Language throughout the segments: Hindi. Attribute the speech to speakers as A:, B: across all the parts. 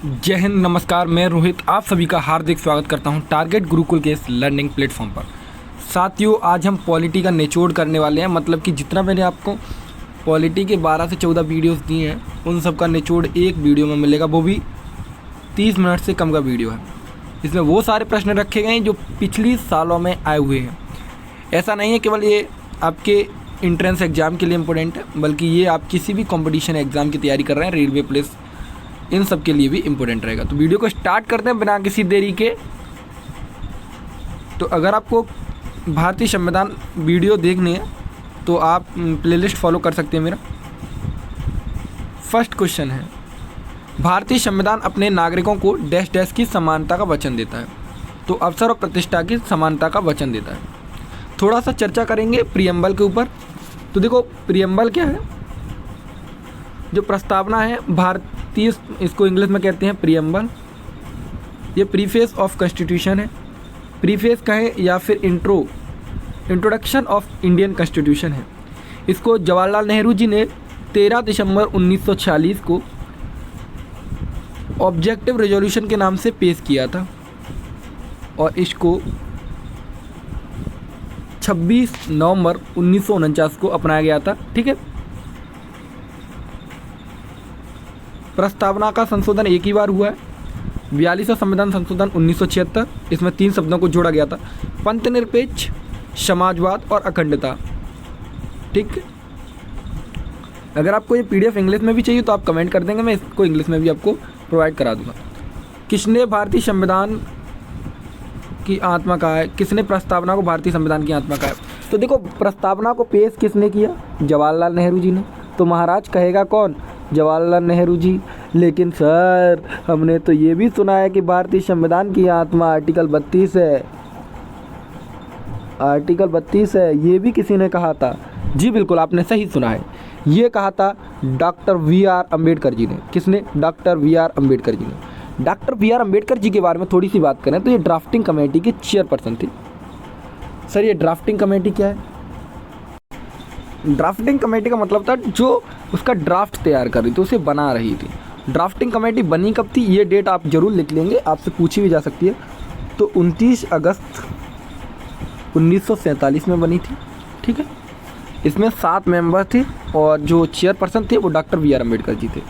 A: जय हिंद, नमस्कार। मैं रोहित आप सभी का हार्दिक स्वागत करता हूं टारगेट गुरुकुल के इस लर्निंग प्लेटफॉर्म पर। साथियों, आज हम पॉलिटी का निचोड़ करने वाले हैं। मतलब कि जितना मैंने आपको पॉलिटी के 12 से 14 वीडियोस दिए हैं, उन सब का निचोड़ एक वीडियो में मिलेगा। वो भी 30 मिनट से कम का वीडियो है। इसमें वो सारे प्रश्न रखे गए हैं जो पिछली सालों में आए हुए हैं। ऐसा नहीं है केवल ये आपके इंट्रेंस एग्ज़ाम के लिए इम्पोर्टेंट है, बल्कि ये आप किसी भी कॉम्पिटिशन एग्ज़ाम की तैयारी कर रहे हैं, रेलवे पुलिस, इन सब के लिए भी इम्पोर्टेंट रहेगा। तो वीडियो को स्टार्ट करते हैं बिना किसी देरी के। तो अगर आपको भारतीय संविधान वीडियो देखनी है तो आप प्लेलिस्ट फॉलो कर सकते हैं मेरा। फर्स्ट क्वेश्चन है, भारतीय संविधान अपने नागरिकों को डैश डैश की समानता का वचन देता है। तो अवसर और प्रतिष्ठा की समानता का वचन देता है। थोड़ा सा चर्चा करेंगे प्रियम्बल के ऊपर। तो देखो, प्रियम्बल क्या है? जो प्रस्तावना है भारतीय, इसको इंग्लिश में कहते हैं प्रियम्बल। ये प्रीफेस ऑफ कॉन्स्टिट्यूशन है। प्रीफेस कहें या फिर इंट्रोडक्शन ऑफ इंडियन कॉन्स्टिट्यूशन है। इसको जवाहरलाल नेहरू जी ने 13 दिसंबर 1946 को ऑब्जेक्टिव रेजोल्यूशन के नाम से पेश किया था और इसको 26 नवंबर 1949 को अपनाया गया था। ठीक है। प्रस्तावना का संशोधन एक ही बार हुआ है, 42वां संविधान संशोधन 1976। इसमें 3 शब्दों को जोड़ा गया था, पंथ निरपेक्ष, समाजवाद और अखंडता। ठीक है। अगर आपको ये पीडीएफ इंग्लिश में भी चाहिए तो आप कमेंट कर देंगे, मैं इसको इंग्लिश में भी आपको प्रोवाइड करा दूंगा। किसने भारतीय संविधान की आत्मा कहा है? किसने प्रस्तावना को भारतीय संविधान की आत्मा कहा है? तो देखो, प्रस्तावना को पेश किसने किया? जवाहरलाल नेहरू जी ने। तो महाराज कहेगा कौन? जवाहरलाल नेहरू जी। लेकिन सर, हमने तो ये भी सुना है कि भारतीय संविधान की आत्मा आर्टिकल 32 है। आर्टिकल 32 है, ये भी किसी ने कहा था। जी बिल्कुल, आपने सही सुना है। ये कहा था डॉक्टर वी.आर. अम्बेडकर जी ने। किसने? Doctor VR. अम्बेडकर जी ने। Doctor VR. अम्बेडकर जी के बारे में थोड़ी सी बात करें तो ये ड्राफ्टिंग कमेटी के चेयरपर्सन थे। सर, ये ड्राफ्टिंग कमेटी क्या है? ड्राफ्टिंग कमेटी का मतलब था जो उसका ड्राफ्ट तैयार कर रही थी, उसे बना रही थी। ड्राफ्टिंग कमेटी बनी कब थी? ये डेट आप ज़रूर लिख लेंगे, आपसे पूछी भी जा सकती है। तो 29 अगस्त 1947 में बनी थी। ठीक है। इसमें 7 मेंबर थे और जो चेयरपर्सन थे वो डॉक्टर वी.आर. अम्बेडकर जी थे।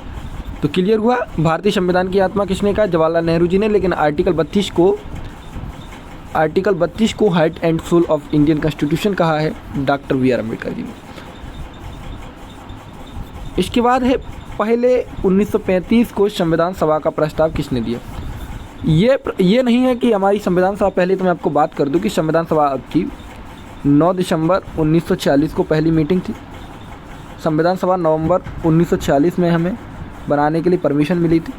A: तो क्लियर हुआ, भारतीय संविधान की आत्मा किसने कहा? जवाहरलाल नेहरू जी ने। लेकिन आर्टिकल 32 को heart and soul of Indian constitution कहा है डॉक्टर वी.आर. अम्बेडकर जी ने। इसके बाद है, पहले 1935 को संविधान सभा का प्रस्ताव किसने दिया? ये नहीं है कि हमारी संविधान सभा, पहले तो मैं आपको बात कर दूं कि संविधान सभा की 9 दिसंबर 1946 को पहली मीटिंग थी। संविधान सभा नवंबर 1946 में हमें बनाने के लिए परमिशन मिली थी।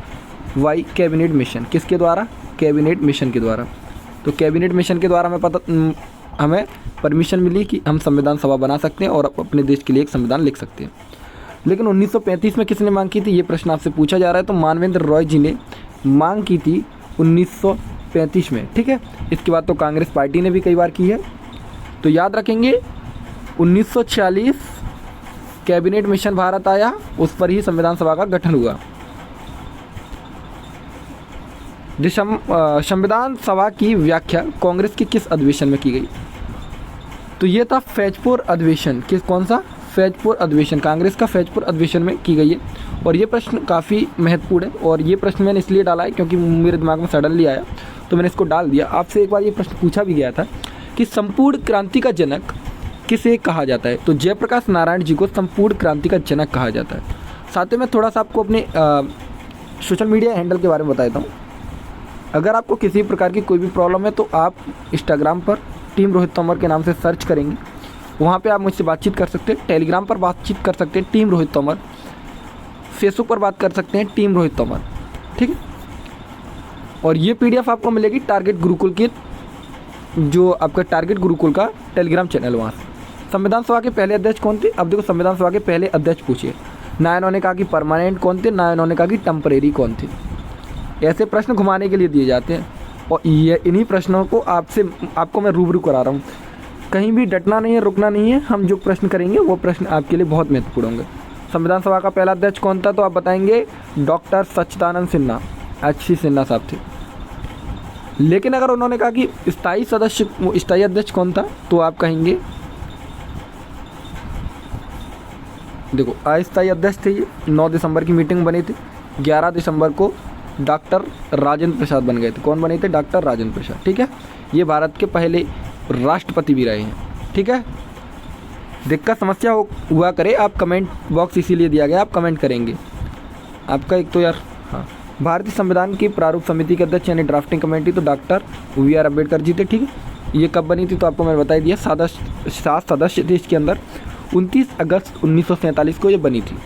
A: वाई? Cabinet mission. किसके द्वारा? कैबिनेट मिशन के द्वारा। तो कैबिनेट मिशन के द्वारा हमें परमिशन मिली कि हम संविधान सभा बना सकते हैं और अपने देश के लिए एक संविधान लिख सकते हैं। लेकिन 1935 में किसने मांग की थी? ये प्रश्न आपसे पूछा जा रहा है। तो मानवेंद्र रॉय जी ने मांग की थी 1935 में। ठीक है। इसके बाद तो कांग्रेस पार्टी ने भी कई बार की है। तो याद रखेंगे, 1946 कैबिनेट मिशन भारत आया, उस पर ही संविधान सभा का गठन हुआ। संविधान सभा की व्याख्या कांग्रेस के किस अधिवेशन में की गई? तो ये था फैजपुर अधिवेशन। कौन सा? फैजपुर अधिवेशन। कांग्रेस का फैजपुर अधिवेशन में की गई है। और ये प्रश्न काफ़ी महत्वपूर्ण है और ये प्रश्न मैंने इसलिए डाला है क्योंकि मेरे दिमाग में सडनली आया तो मैंने इसको डाल दिया। आपसे एक बार ये प्रश्न पूछा भी गया था कि संपूर्ण क्रांति का जनक किसे कहा जाता है? तो जयप्रकाश नारायण जी को संपूर्ण क्रांति का जनक कहा जाता है। साथ ही मैं थोड़ा सा आपको अपने सोशल मीडिया हैंडल के बारे में बता देता हूँ। अगर आपको किसी प्रकार की कोई भी प्रॉब्लम है तो आप इंस्टाग्राम पर टीम रोहित तोमर के नाम से सर्च करेंगे, वहाँ पे आप मुझसे बातचीत कर सकते हैं। टेलीग्राम पर बातचीत कर सकते हैं टीम रोहित तोमर। फेसबुक पर बात कर सकते हैं टीम रोहित तोमर। ठीक है। और ये पीडीएफ आपको मिलेगी टारगेट गुरुकुल के, जो आपका टारगेट गुरुकुल का टेलीग्राम चैनल, वहाँ से। संविधान सभा के पहले अध्यक्ष कौन थे? अब देखो, संविधान सभा के पहले अध्यक्ष पूछिए। ना इन्होंने कहा कि परमानेंट कौन थे, ना इन्होंने कहा कि टेम्परेरी कौन थे। ऐसे प्रश्न घुमाने के लिए दिए जाते हैं और ये इन्हीं प्रश्नों को आपको मैं रूबरू करा रहा हूँ। कहीं भी डटना नहीं है, रुकना नहीं है। हम जो प्रश्न करेंगे वो प्रश्न आपके लिए बहुत महत्वपूर्ण होंगे। संविधान सभा का पहला अध्यक्ष कौन था? तो आप बताएंगे डॉक्टर सच्चिदानंद सिन्हा। H.C. सिन्हा साहब थे। लेकिन अगर उन्होंने कहा कि स्थायी अध्यक्ष कौन था, तो आप कहेंगे, देखो अस्थायी अध्यक्ष थे ये, 9 दिसंबर की मीटिंग बनी थी, 11 दिसंबर को डॉक्टर राजेंद्र प्रसाद बन गए थे। कौन बने थे? डॉक्टर राजेंद्र प्रसाद। ठीक है, ये भारत के पहले राष्ट्रपति भी रहे हैं। ठीक है, दिक्कत समस्या हुआ करे आप, कमेंट बॉक्स इसीलिए दिया गया, आप कमेंट करेंगे। आपका एक तो यार, हाँ, भारतीय संविधान की प्रारूप समिति के अध्यक्ष यानी ड्राफ्टिंग कमेटी, तो डॉक्टर BR अम्बेडकर जी थे। ठीक है, ये कब बनी थी तो आपको मैंने बता दिया, 7 सदस्य थे इसके अंदर। 29 अगस्त 1947 को ये बनी थी।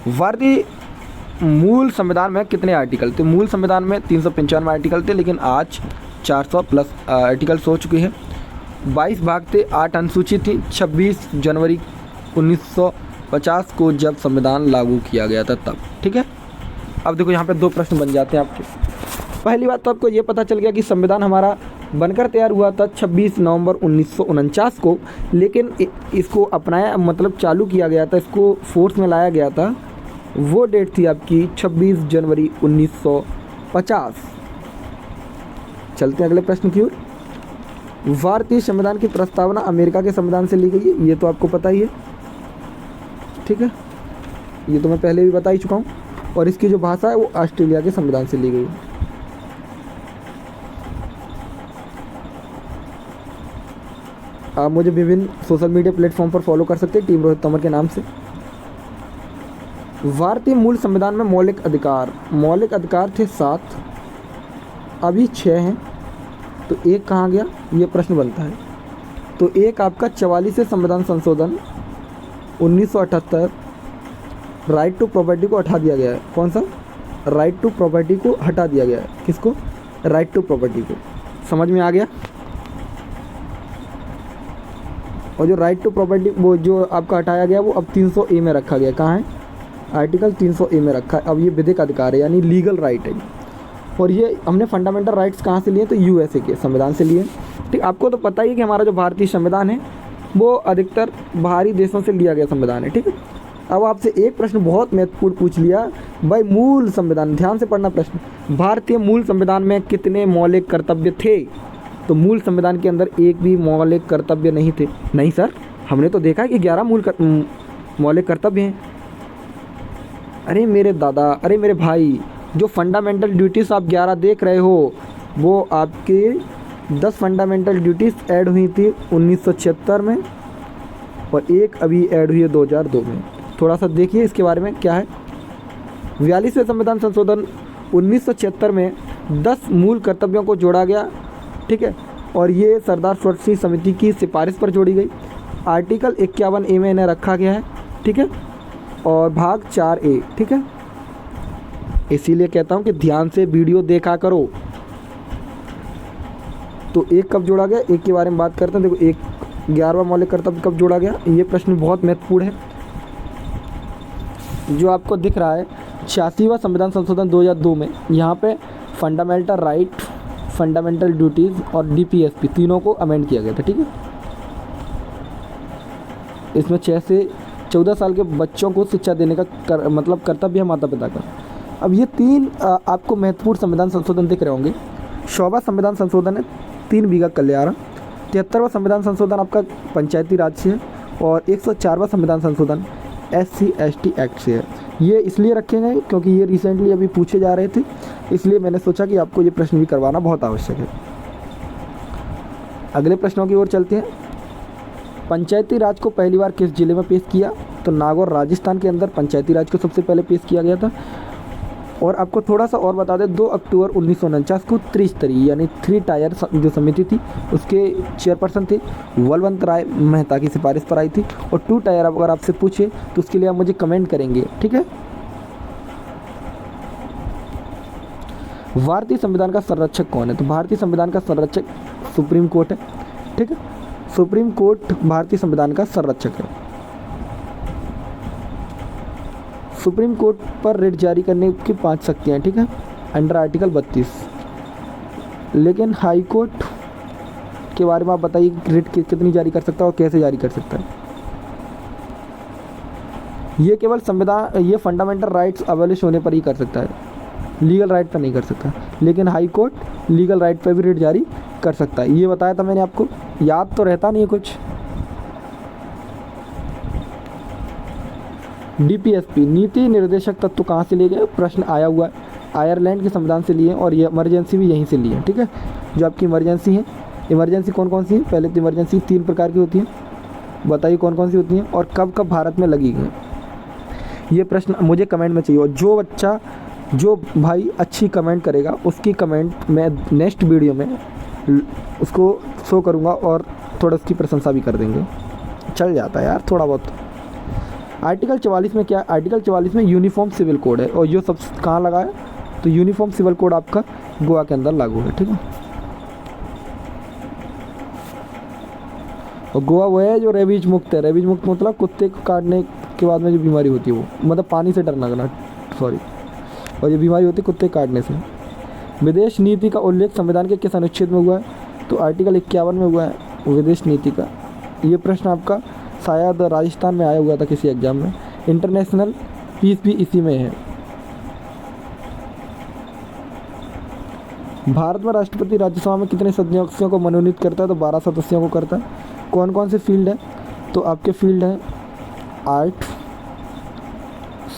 A: भारतीय मूल संविधान में कितने आर्टिकल थे? मूल संविधान में 395 आर्टिकल थे, लेकिन आज 400 प्लस आर्टिकल्स हो चुके हैं। 22 भाग थे, 8 अनुसूची थी। 26 जनवरी 1950 को जब संविधान लागू किया गया था तब। ठीक है, अब देखो यहाँ पे 2 प्रश्न बन जाते हैं आपके। पहली बात तो आपको ये पता चल गया कि संविधान हमारा बनकर तैयार हुआ था 26 नवंबर 1949 को, लेकिन इसको अपनाया, मतलब चालू किया गया था, इसको फोर्स में लाया गया था, वो डेट थी आपकी 26 जनवरी 1950। चलते हैं अगले प्रश्न की ओर। भारतीय संविधान की प्रस्तावना अमेरिका के संविधान से ली गई है, ये तो आपको पता ही है। ठीक है, ये तो मैं पहले भी बता ही चुका हूँ। और इसकी जो भाषा है वो ऑस्ट्रेलिया के संविधान से ली गई है। आप मुझे विभिन्न सोशल मीडिया प्लेटफॉर्म पर फॉलो कर सकते हैं, टीम रोहित तोमर के नाम से। भारतीय मूल संविधान में मौलिक अधिकार थे 7, अभी 6 हैं, तो एक कहाँ गया, ये प्रश्न बनता है। तो एक आपका 44वें संविधान संशोधन 1978, राइट टू प्रॉपर्टी को हटा दिया गया है। कौन सा? राइट टू प्रॉपर्टी को हटा दिया गया है। किसको? राइट टू प्रॉपर्टी को। समझ में आ गया? और जो राइट टू प्रॉपर्टी वो जो आपका हटाया गया वो अब 300A में रखा गया। कहाँ है? आर्टिकल 300A में रखा है। अब ये विधिक अधिकार है, यानी लीगल राइट है। और ये हमने फंडामेंटल राइट्स कहाँ से लिए? तो USA के संविधान से लिए। ठीक, आपको तो पता ही है कि हमारा जो भारतीय संविधान है वो अधिकतर बाहरी देशों से लिया गया संविधान है। ठीक है, अब आपसे एक प्रश्न बहुत महत्वपूर्ण पूछ लिया भाई, मूल संविधान, ध्यान से पढ़ना प्रश्न। भारतीय मूल संविधान में कितने मौलिक कर्तव्य थे? तो मूल संविधान के अंदर एक भी मौलिक कर्तव्य नहीं थे। नहीं सर, हमने तो देखा है कि 11 मौलिक कर्तव्य हैं। अरे मेरे दादा, अरे मेरे भाई, जो फंडामेंटल ड्यूटीज़ आप 11 देख रहे हो, वो आपके 10 फंडामेंटल ड्यूटीज़ ऐड हुई थी 1976 में, और एक अभी ऐड हुई है 2002 में। थोड़ा सा देखिए इसके बारे में क्या है। 42वें संविधान संशोधन 1976 में 10 मूल कर्तव्यों को जोड़ा गया। ठीक है, और ये सरदार सरोवर सिंह समिति की सिफारिश पर जोड़ी गई। आर्टिकल 51A में इन्हें रखा गया है। ठीक है, और भाग 4A। ठीक है, इसीलिए कहता हूँ कि ध्यान से वीडियो देखा करो। तो एक कब जोड़ा गया, एक के बारे में बात करते हैं। देखो, एक 11वां मौलिक कर्तव्य कब जोड़ा गया, ये प्रश्न बहुत महत्वपूर्ण है। जो आपको दिख रहा है 86वां संविधान संशोधन 2002 में, यहाँ पे फंडामेंटल राइट, फंडामेंटल ड्यूटीज़ और DPSP तीनों को अमेंड किया गया था। ठीक है, इसमें 6 से 14 साल के बच्चों को शिक्षा देने का मतलब कर्तव्य है माता पिता का। अब ये 3 आपको महत्वपूर्ण संविधान संशोधन दिख रहे होंगे। 100वां संविधान संशोधन है 3 बीघा कल्याण। 73वां संविधान संशोधन आपका पंचायती राज से है। और 104वां संविधान संशोधन SC/ST एक्ट से है। ये इसलिए रखे गए क्योंकि ये रिसेंटली अभी पूछे जा रहे थे, इसलिए मैंने सोचा कि आपको ये प्रश्न भी करवाना बहुत आवश्यक है। अगले प्रश्नों की ओर चलते हैं। पंचायती राज को पहली बार किस जिले में पेश किया? तो नागौर राजस्थान के अंदर पंचायती राज को सबसे पहले पेश किया गया था। और आपको थोड़ा सा और बता दें, 2 अक्टूबर 1949 को त्रिस्तरीय यानी 3 टायर जो समिति थी उसके चेयरपर्सन थे बलवंत राय मेहता की सिफारिश पर आई थी। और 2 टायर अगर आपसे पूछे तो उसके लिए आप मुझे कमेंट करेंगे। ठीक है, भारतीय संविधान का संरक्षक कौन है? तो भारतीय संविधान का संरक्षक सुप्रीम कोर्ट है। ठीक है, सुप्रीम कोर्ट भारतीय संविधान का संरक्षक है। सुप्रीम कोर्ट पर रिट जारी करने की 5 शक्तियाँ हैं। ठीक है, अंडर आर्टिकल 32। लेकिन हाई कोर्ट के बारे में आप बताइए, रिट कितनी जारी कर सकता है और कैसे जारी कर सकता है? ये केवल संविधान, ये फंडामेंटल राइट्स अबॉलिश होने पर ही कर सकता है, लीगल राइट पर नहीं कर सकता। लेकिन हाई कोर्ट लीगल राइट पर भी रिट जारी कर सकता है, ये बताया था मैंने आपको, याद तो रहता नहीं है कुछ। डीपीएसपी नीति निर्देशक तत्व कहाँ से लिए गए, प्रश्न आया हुआ है, आयरलैंड के संविधान से लिए और ये इमरजेंसी भी यहीं से लिए हैं, ठीक है। जो आपकी इमरजेंसी है, इमरजेंसी कौन कौन सी है, पहले तो इमरजेंसी 3 प्रकार की होती है, बताइए कौन कौन सी होती हैं और कब कब भारत में लगी गई, ये प्रश्न मुझे कमेंट में चाहिए। और जो बच्चा, जो भाई अच्छी कमेंट करेगा उसकी कमेंट मैं नेक्स्ट वीडियो में उसको शो करूँगा और थोड़ा उसकी प्रशंसा भी कर देंगे, चल जाता है यार थोड़ा बहुत। आर्टिकल 44 में क्या, आर्टिकल 44 में यूनिफॉर्म सिविल कोड है, और ये सब कहाँ लगा है, तो यूनिफॉर्म सिविल कोड आपका गोवा के अंदर लागू है, ठीक है। और गोवा वो है जो रेबीज मुक्त है, रेबीज मुक्त मतलब कुत्ते को काटने के बाद में जो बीमारी होती है वो, मतलब पानी से डरना करना, सॉरी, और ये बीमारी होती है कुत्ते काटने से। विदेश नीति का उल्लेख संविधान के किस अनुच्छेद में हुआ है, तो आर्टिकल 51 में हुआ है विदेश नीति का। ये प्रश्न आपका शायद राजस्थान में आया हुआ था किसी एग्जाम में। इंटरनेशनल पीस भी इसी में है। भारत में राष्ट्रपति राज्यसभा में कितने सदस्यों को मनोनीत करता है, तो 12 सदस्यों को करता है। कौन कौन से फील्ड है, तो आपके फील्ड है आर्ट,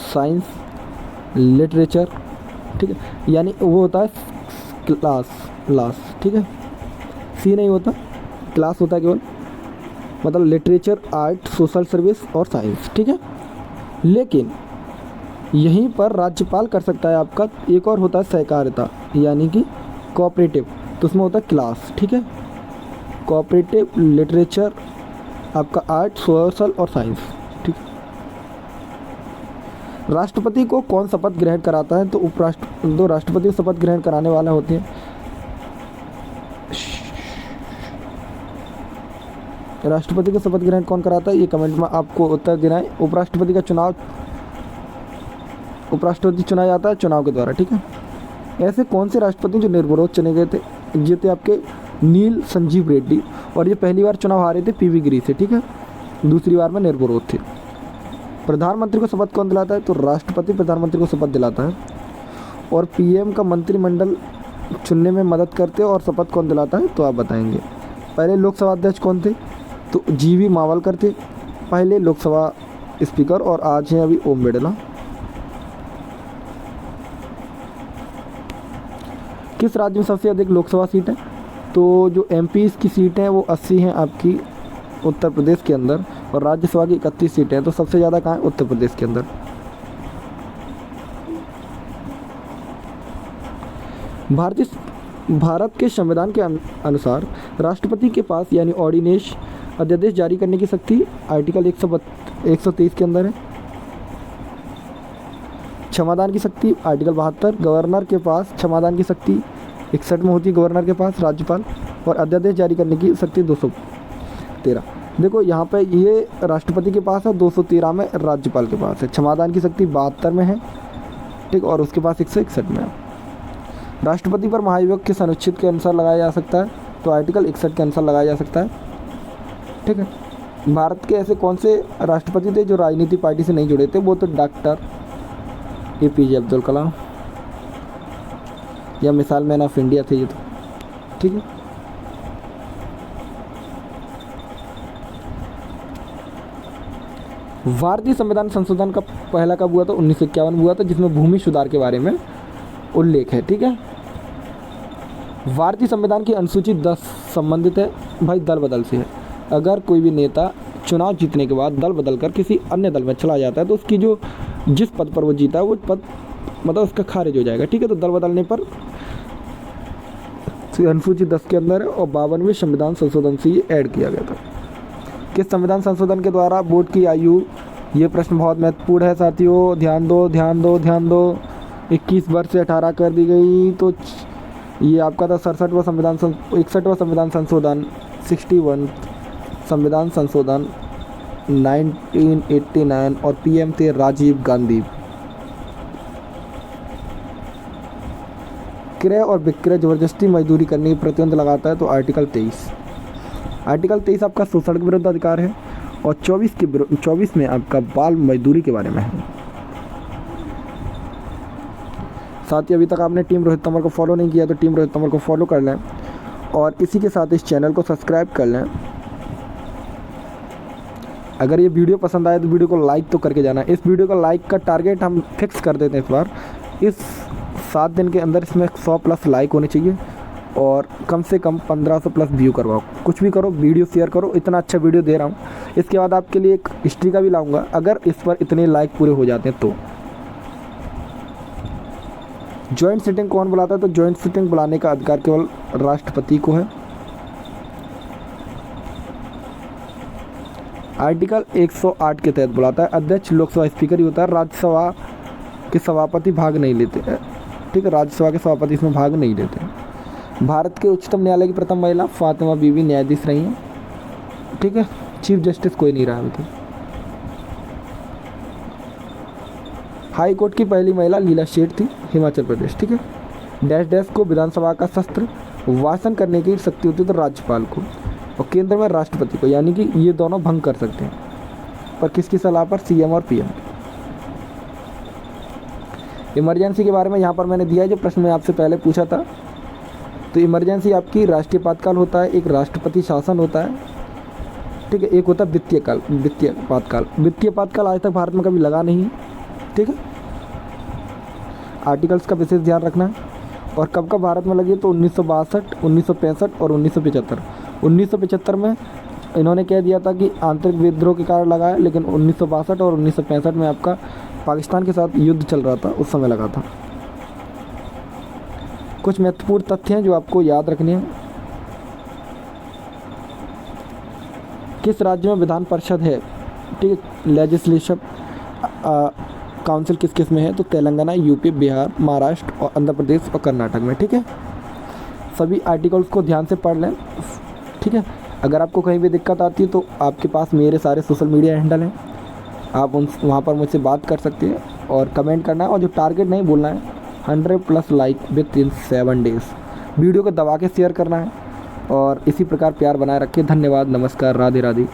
A: साइंस, लिटरेचर, ठीक है, यानी वो होता है क्लास, ठीक है, सी नहीं होता, क्लास होता है केवल, मतलब लिटरेचर, आर्ट, सोशल सर्विस और साइंस, ठीक है। लेकिन यहीं पर राज्यपाल कर सकता है आपका, एक और होता है सहकारिता यानी कि कोऑपरेटिव, तो उसमें होता है क्लास, ठीक है, कोऑपरेटिव, लिटरेचर, आपका आर्ट, सोशल और साइंस, ठीक है। राष्ट्रपति को कौन शपथ ग्रहण कराता है, तो दो राष्ट्रपति को शपथ ग्रहण कराने वाले होते हैं। राष्ट्रपति को शपथ ग्रहण कौन कराता है, ये कमेंट में आपको उत्तर देना है। उपराष्ट्रपति चुना जाता है चुनाव के द्वारा, ठीक है। ऐसे कौन से राष्ट्रपति जो निर्विरोध चुने गए थे, ये थे आपके नील संजीव रेड्डी, और ये पहली बार चुनाव हारे थे पीवी गिरी से, ठीक है, दूसरी बार में निर्विरोध थे। प्रधानमंत्री को शपथ कौन दिलाता है, तो राष्ट्रपति प्रधानमंत्री को शपथ दिलाता है। और पीएम का मंत्रिमंडल चुनने में मदद करते हैं और शपथ कौन दिलाता है, तो आप बताएंगे। पहले लोकसभा अध्यक्ष कौन थे, तो जीवी मावलकर थे पहले लोकसभा स्पीकर, और आज हैं अभी ओम बिरला। किस राज्य में सबसे अधिक लोकसभा सीट है, तो जो एमपी की सीट है वो 80 हैं आपकी उत्तर प्रदेश के अंदर, और राज्यसभा की 31 सीटें हैं, तो सबसे ज़्यादा कहाँ है, उत्तर प्रदेश के अंदर। भारत के संविधान के अनुसार राष्ट्रपति के पास यानी ऑर्डिनेंस अध्यादेश जारी करने की शक्ति आर्टिकल 123 के अंदर है। क्षमादान की शक्ति आर्टिकल 72, गवर्नर के पास क्षमादान की शक्ति 61 में होती है गवर्नर के पास, राज्यपाल, और अध्यादेश जारी करने की शक्ति 213। देखो यहाँ पे ये राष्ट्रपति के पास है, 213 में राज्यपाल के पास है। क्षमादान की शक्ति 72 में है, ठीक, और उसके पास 161 में है। राष्ट्रपति पर महाभियोग किस अनुच्छेद के अनुसार लगाया जा सकता है, तो आर्टिकल 61 के अनुसार लगाया जा सकता है, ठीक है। भारत के ऐसे कौन से राष्ट्रपति थे जो राजनीति पार्टी से नहीं जुड़े थे, वो तो डॉक्टर APJ अब्दुल कलाम, या मिसाल मैन ऑफ इंडिया थे ये तो, ठीक है। भारतीय संविधान संशोधन का पहला कब हुआ था, 1951 में हुआ था, जिसमें भूमि सुधार के बारे में उल्लेख है, ठीक है। भारतीय संविधान की अनुसूची 10 संबंधित है भाई दल बदल से है। अगर कोई भी नेता चुनाव जीतने के बाद दल बदलकर किसी अन्य दल में चला जाता है, तो उसकी जो जिस पद पर वो जीता है वो पद मतलब उसका खारिज हो जाएगा, ठीक है। तो दल बदलने पर अनुसूची 10 के अंदर है, और 52वें संविधान संशोधन से ये ऐड किया गया था। किस संविधान संशोधन के द्वारा वोट की आयु, ये प्रश्न बहुत महत्वपूर्ण है साथियों, ध्यान दो ध्यान दो ध्यान दो। 21 वर्ष से 18 कर दी गई, तो ये आपका था 61वां संविधान 61वां संविधान संशोधन, 61 संविधान संशोधन 1989, और PM थे राजीव गांधी। क्रय और विक्रय जबरदस्ती मजदूरी करने की प्रतिबंध लगाता है, तो आर्टिकल 23 आपका शोषण के विरुद्ध अधिकार है। और 24 में आपका बाल मजदूरी के बारे में है। साथ ही अभी तक आपने टीम रोहित तंवर को फॉलो नहीं किया तो टीम रोहित तंवर को फॉलो कर लें और इसी के साथ इस चैनल को सब्सक्राइब कर लें। अगर ये वीडियो पसंद आए तो वीडियो को लाइक तो करके जाना। इस वीडियो का लाइक का टारगेट हम फिक्स कर देते हैं इस बार। इस 7 दिन के अंदर इसमें 100+ लाइक होने चाहिए और कम से कम 1500+ व्यू करवाओ। कुछ भी करो, वीडियो शेयर करो। इतना अच्छा वीडियो दे रहा हूँ। इसके बाद आपके लिए एक हिस्ट्री का भी लाऊंगा अगर इस पर इतने लाइक पूरे हो जाते हैं तो। जॉइंट सिटिंग कौन बुलाता है? तो जॉइंट सिटिंग बुलाने का अधिकार केवल राष्ट्रपति को है। आर्टिकल 108 के तहत बुलाता है। अध्यक्ष लोकसभा स्पीकर ही होता है। राज्यसभा के सभापति भाग नहीं लेते हैं, ठीक है। राज्यसभा के सभापति इसमें भाग नहीं लेते हैं। भारत के उच्चतम न्यायालय की प्रथम महिला फातिमा बीबी न्यायाधीश रही हैं, ठीक है। चीफ जस्टिस कोई नहीं रहा अभी तक। हाई कोर्ट की पहली महिला लीला शेठ थी, हिमाचल प्रदेश, ठीक है। डैश डैश को विधानसभा का शस्त्र वाचन करने की शक्ति होती है तो राज्यपाल को और केंद्र में राष्ट्रपति को, यानी कि ये दोनों भंग कर सकते हैं। पर किसकी सलाह पर? सीएम और पीएम। इमरजेंसी के बारे में यहाँ पर मैंने दिया है जो प्रश्न मैं आपसे पहले पूछा था। तो इमरजेंसी आपकी राष्ट्रीय आपातकाल होता है, एक राष्ट्रपति शासन होता है, ठीक है। एक होता है वित्तीय आपातकाल। वित्तीय आपातकाल आज तक भारत में कभी लगा नहीं है, ठीक है। आर्टिकल्स का विशेष ध्यान रखना है। और कब कब भारत में लगी? तो 1962, 1965 और 1975। 1975 में इन्होंने कह दिया था कि आंतरिक विद्रोह के कारण लगा है, लेकिन 1962 और 1965 में आपका पाकिस्तान के साथ युद्ध चल रहा था, उस समय लगा था। कुछ महत्वपूर्ण तथ्य हैं जो आपको याद रखने हैं। किस राज्य में विधान परिषद है? ठीक है। लेजिस्लेटिव काउंसिल किस किस में है? तो तेलंगाना, यूपी, बिहार, महाराष्ट्र और आंध्र प्रदेश और कर्नाटक में, ठीक है। सभी आर्टिकल्स को ध्यान से पढ़ लें, ठीक है। अगर आपको कहीं भी दिक्कत आती है तो आपके पास मेरे सारे सोशल मीडिया हैंडल हैं, आप वहाँ पर मुझसे बात कर सकते हैं और कमेंट करना है। और जो टारगेट नहीं बोलना है 100+ like with in 7 days. Video को दबा के शेयर करना है और इसी प्रकार प्यार बनाए रखिए। धन्यवाद, नमस्कार, राधे राधे।